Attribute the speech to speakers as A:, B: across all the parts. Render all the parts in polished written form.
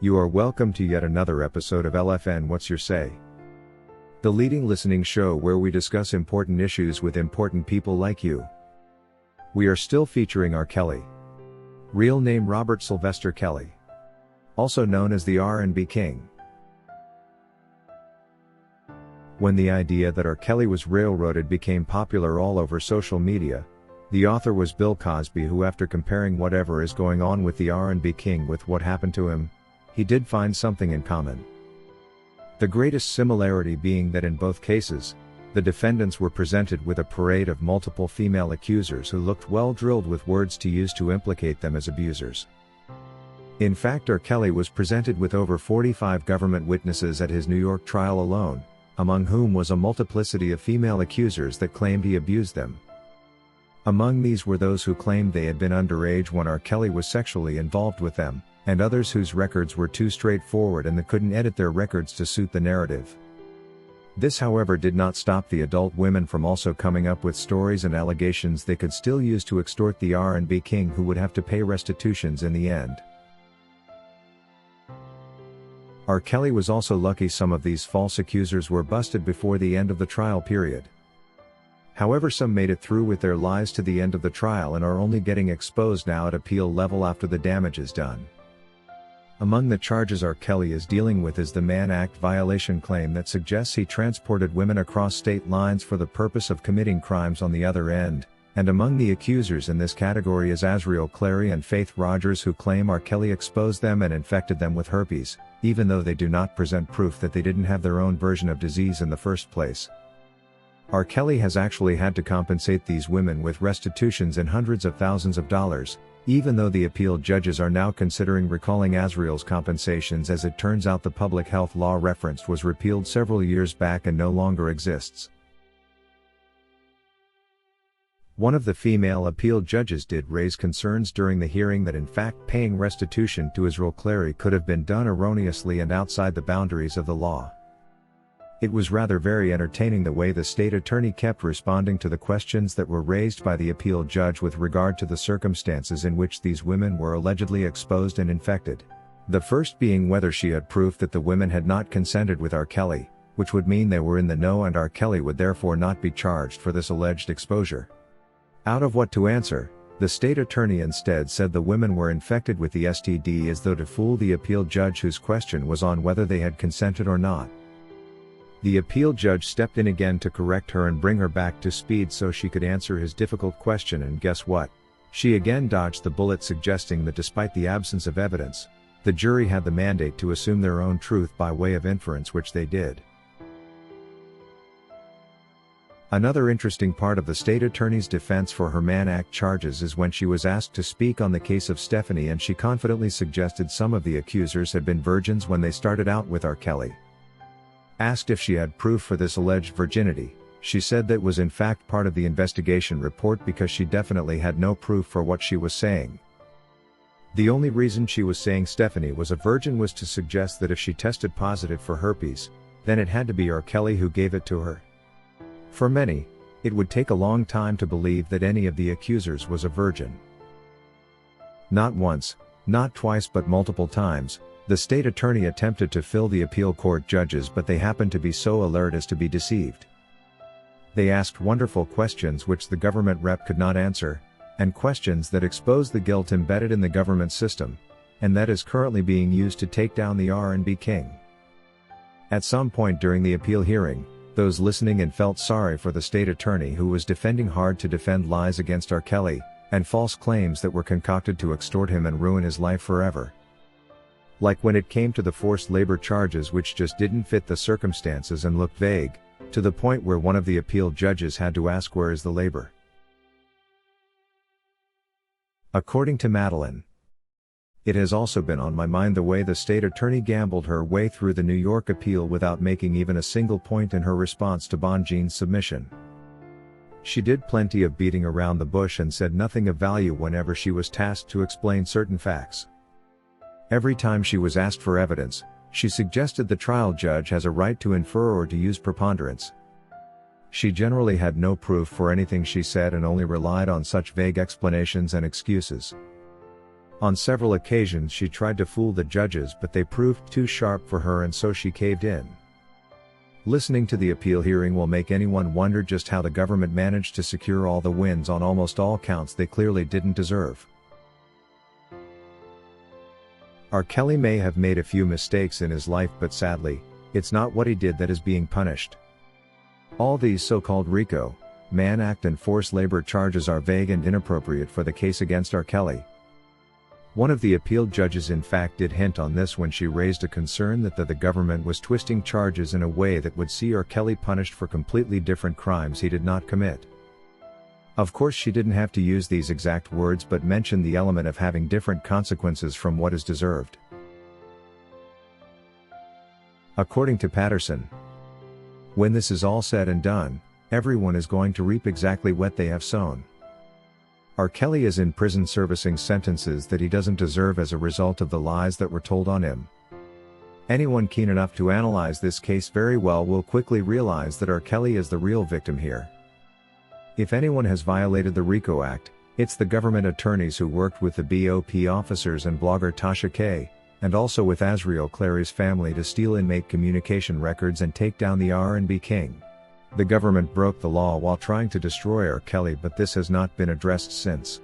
A: You are welcome to yet another episode of LFN What's Your Say? The leading listening show where we discuss important issues with important people like you. We are still featuring R. Kelly. Real name Robert Sylvester Kelly. Also known as the R&B King. When the idea that R. Kelly was railroaded became popular all over social media, the author was Bill Cosby, who, after comparing whatever is going on with the R&B King with what happened to him, he did find something in common. The greatest similarity being that in both cases, the defendants were presented with a parade of multiple female accusers who looked well drilled with words to use to implicate them as abusers. In fact, R. Kelly was presented with over 45 government witnesses at his New York trial alone, among whom was a multiplicity of female accusers that claimed he abused them. Among these were those who claimed they had been underage when R. Kelly was sexually involved with them, and others whose records were too straightforward and they couldn't edit their records to suit the narrative. This, however, did not stop the adult women from also coming up with stories and allegations they could still use to extort the R&B King, who would have to pay restitutions in the end. R. Kelly was also lucky some of these false accusers were busted before the end of the trial period. However, some made it through with their lies to the end of the trial and are only getting exposed now at appeal level after the damage is done. Among the charges R. Kelly is dealing with is the Mann Act violation claim that suggests he transported women across state lines for the purpose of committing crimes on the other end, and among the accusers in this category is Azriel Clary and Faith Rogers, who claim R. Kelly exposed them and infected them with herpes, even though they do not present proof that they didn't have their own version of disease in the first place. R. Kelly has actually had to compensate these women with restitutions in hundreds of thousands of dollars, even though the appeal judges are now considering recalling Azriel's compensations, as it turns out the public health law referenced was repealed several years back and no longer exists. One of the female appeal judges did raise concerns during the hearing that in fact paying restitution to Azriel Clary could have been done erroneously and outside the boundaries of the law. It was rather very entertaining the way the state attorney kept responding to the questions that were raised by the appeal judge with regard to the circumstances in which these women were allegedly exposed and infected. The first being whether she had proof that the women had not consented with R. Kelly, which would mean they were in the know and R. Kelly would therefore not be charged for this alleged exposure. Out of what to answer, the state attorney instead said the women were infected with the STD, as though to fool the appeal judge, whose question was on whether they had consented or not. The appeal judge stepped in again to correct her and bring her back to speed so she could answer his difficult question, and guess what? She again dodged the bullet, suggesting that despite the absence of evidence, the jury had the mandate to assume their own truth by way of inference, which they did. Another interesting part of the state attorney's defense for her Mann Act charges is when she was asked to speak on the case of Stephanie, and she confidently suggested some of the accusers had been virgins when they started out with R. Kelly. Asked if she had proof for this alleged virginity, she said that was in fact part of the investigation report because she definitely had no proof for what she was saying. The only reason she was saying Stephanie was a virgin was to suggest that if she tested positive for herpes, then it had to be R. Kelly who gave it to her. For many, it would take a long time to believe that any of the accusers was a virgin. Not once, not twice, but multiple times, the state attorney attempted to fill the appeal court judges, but they happened to be so alert as to be deceived. They asked wonderful questions which the government rep could not answer, and questions that exposed the guilt embedded in the government system, and that is currently being used to take down the R&B King. At some point during the appeal hearing, those listening and felt sorry for the state attorney, who was defending hard to defend lies against R. Kelly, and false claims that were concocted to extort him and ruin his life forever. Like when it came to the forced labor charges, which just didn't fit the circumstances and looked vague, to the point where one of the appeal judges had to ask, where is the labor? According to Madeline, it has also been on my mind the way the state attorney gambled her way through the New York appeal without making even a single point in her response to Bonjean's submission. She did plenty of beating around the bush and said nothing of value whenever she was tasked to explain certain facts. Every time she was asked for evidence, she suggested the trial judge has a right to infer or to use preponderance. She generally had no proof for anything she said and only relied on such vague explanations and excuses. On several occasions she tried to fool the judges, but they proved too sharp for her, and so she caved in. Listening to the appeal hearing will make anyone wonder just how the government managed to secure all the wins on almost all counts they clearly didn't deserve. R. Kelly may have made a few mistakes in his life, but sadly, it's not what he did that is being punished. All these so-called RICO, Mann Act and forced labor charges are vague and inappropriate for the case against R. Kelly. One of the appeal judges in fact did hint on this when she raised a concern that the government was twisting charges in a way that would see R. Kelly punished for completely different crimes he did not commit. Of course she didn't have to use these exact words, but mentioned the element of having different consequences from what is deserved. According to Patterson, when this is all said and done, everyone is going to reap exactly what they have sown. R. Kelly is in prison servicing sentences that he doesn't deserve as a result of the lies that were told on him. Anyone keen enough to analyze this case very well will quickly realize that R. Kelly is the real victim here. If anyone has violated the RICO Act, it's the government attorneys who worked with the BOP officers and blogger Tasha K., and also with Azriel Clary's family to steal inmate communication records and take down the R&B king. The government broke the law while trying to destroy R. Kelly, but this has not been addressed since.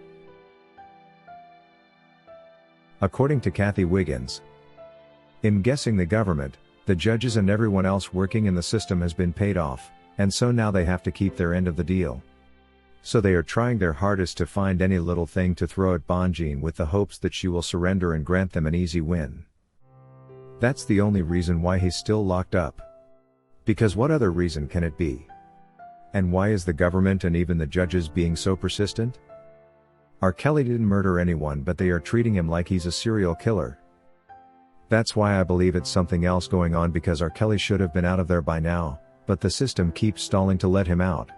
A: According to Kathy Wiggins, in guessing the government, the judges and everyone else working in the system has been paid off, and so now they have to keep their end of the deal. So they are trying their hardest to find any little thing to throw at Bonjean with the hopes that she will surrender and grant them an easy win. That's the only reason why he's still locked up. Because what other reason can it be? And why is the government and even the judges being so persistent? R. Kelly didn't murder anyone, but they are treating him like he's a serial killer. That's why I believe it's something else going on, because R. Kelly should have been out of there by now, but the system keeps stalling to let him out.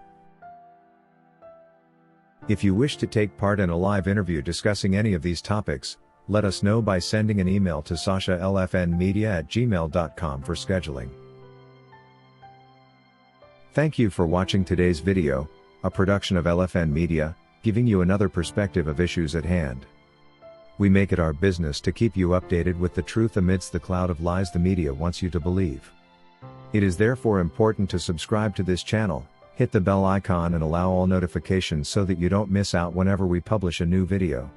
A: If you wish to take part in a live interview discussing any of these topics, let us know by sending an email to sashalfnmedia@gmail.com for scheduling. Thank you for watching today's video, a production of LFN Media, giving you another perspective of issues at hand. We make it our business to keep you updated with the truth amidst the cloud of lies the media wants you to believe. It is therefore important to subscribe to this channel, hit the bell icon and allow all notifications so that you don't miss out whenever we publish a new video.